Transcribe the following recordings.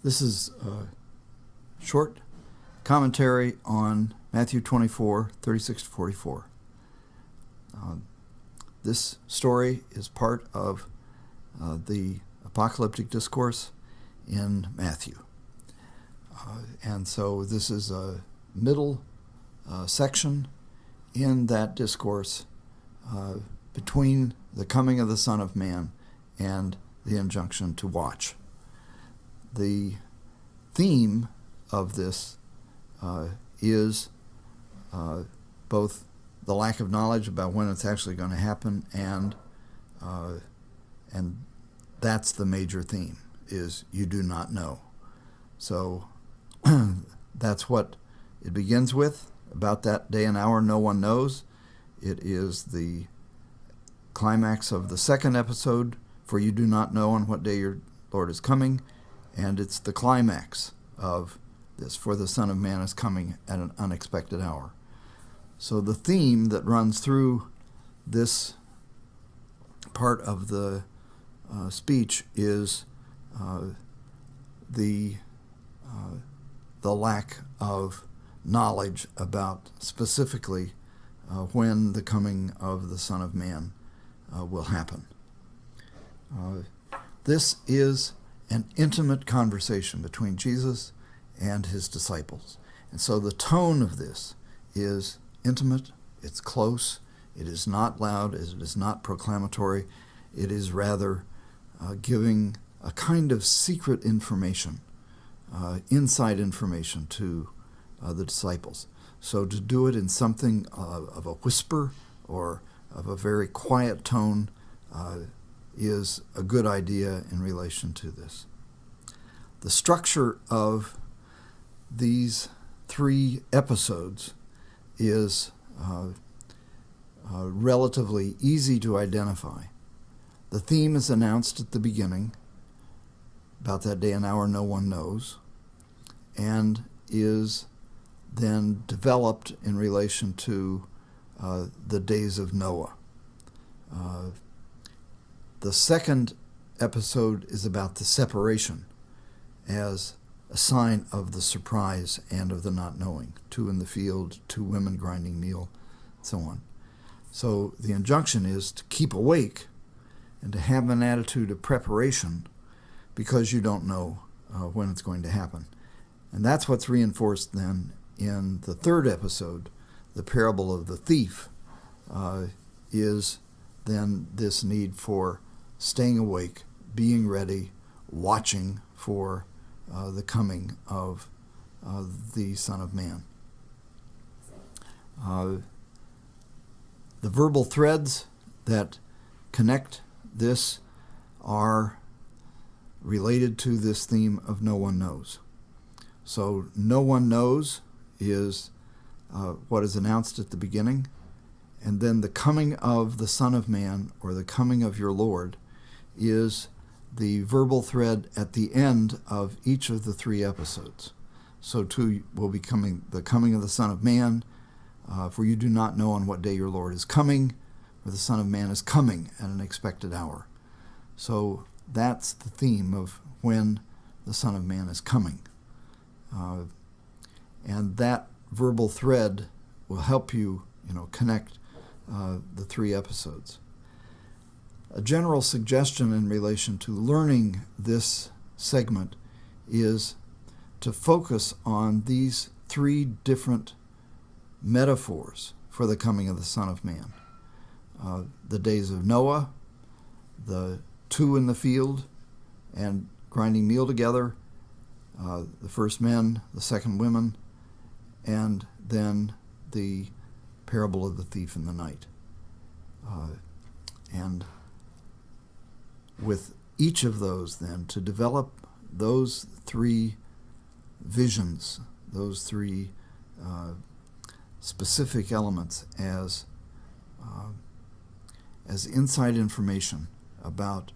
This is a short commentary on Matthew 24, 36 to 44. This story is part of the apocalyptic discourse in Matthew. And so this is a middle section in that discourse between the coming of the Son of Man and the injunction to watch. The theme of this is both the lack of knowledge about when it's actually going to happen, and that's the major theme, is you do not know. So that's what it begins with. About that day and hour no one knows. It is the climax of the second episode, for you do not know on what day your Lord is coming, and it's the climax of this, for the Son of Man is coming at an unexpected hour. So the theme that runs through this part of the speech is the lack of knowledge about specifically when the coming of the Son of Man will happen. This is an intimate conversation between Jesus and his disciples. And so the tone of this is intimate, it's close, it is not loud, it is not proclamatory, it is rather giving a kind of secret information, inside information to the disciples. So to do it in something of a whisper or of a very quiet tone is a good idea in relation to this. The structure of these three episodes is relatively easy to identify. The theme is announced at the beginning, about that day and hour no one knows, and is then developed in relation to the days of Noah. The second episode is about the separation as a sign of the surprise and of the not knowing. 2 in the field, 2 women grinding meal, so on. So the injunction is to keep awake and to have an attitude of preparation because you don't know when it's going to happen. And that's what's reinforced then in the third episode, the parable of the thief, is then this need for staying awake, being ready, watching for the coming of the Son of Man. The verbal threads that connect this are related to this theme of no one knows. So no one knows is what is announced at the beginning, and then the coming of the Son of Man, or the coming of your Lord, is the verbal thread at the end of each of the three episodes. So too will be the coming of the Son of Man, for you do not know on what day your Lord is coming, for the Son of Man is coming at an expected hour. So that's the theme of when the Son of Man is coming. And that verbal thread will help you, connect the three episodes. A general suggestion in relation to learning this segment is to focus on these three different metaphors for the coming of the Son of Man. The days of Noah, the 2 in the field and grinding meal together, the first men, the second women, and then the parable of the thief in the night. And with each of those then, to develop those three visions, those three specific elements as inside information about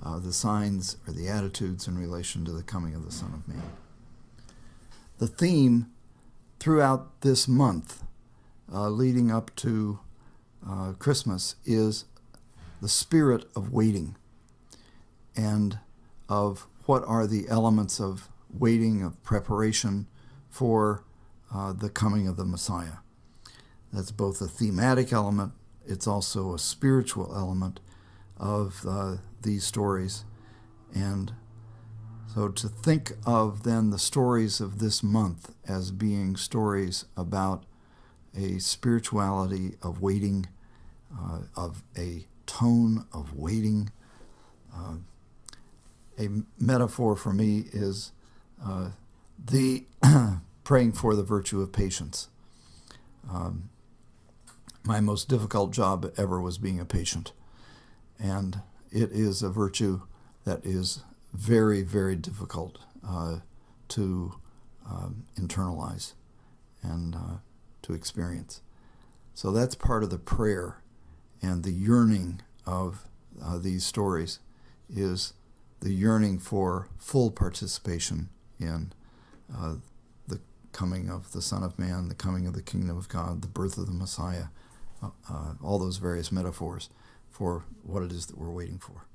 the signs or the attitudes in relation to the coming of the Son of Man. The theme throughout this month leading up to Christmas is the spirit of waiting and of what are the elements of waiting, of preparation for the coming of the Messiah. That's both a thematic element, it's also a spiritual element of these stories. And so to think of then the stories of this month as being stories about a spirituality of waiting, of a tone of waiting. A metaphor for me is the praying for the virtue of patience. My most difficult job ever was being a patient, and it is a virtue that is very, very difficult to internalize and to experience. So that's part of the prayer and the yearning of these stories, is the yearning for full participation in the coming of the Son of Man, the coming of the kingdom of God, the birth of the Messiah, all those various metaphors for what it is that we're waiting for.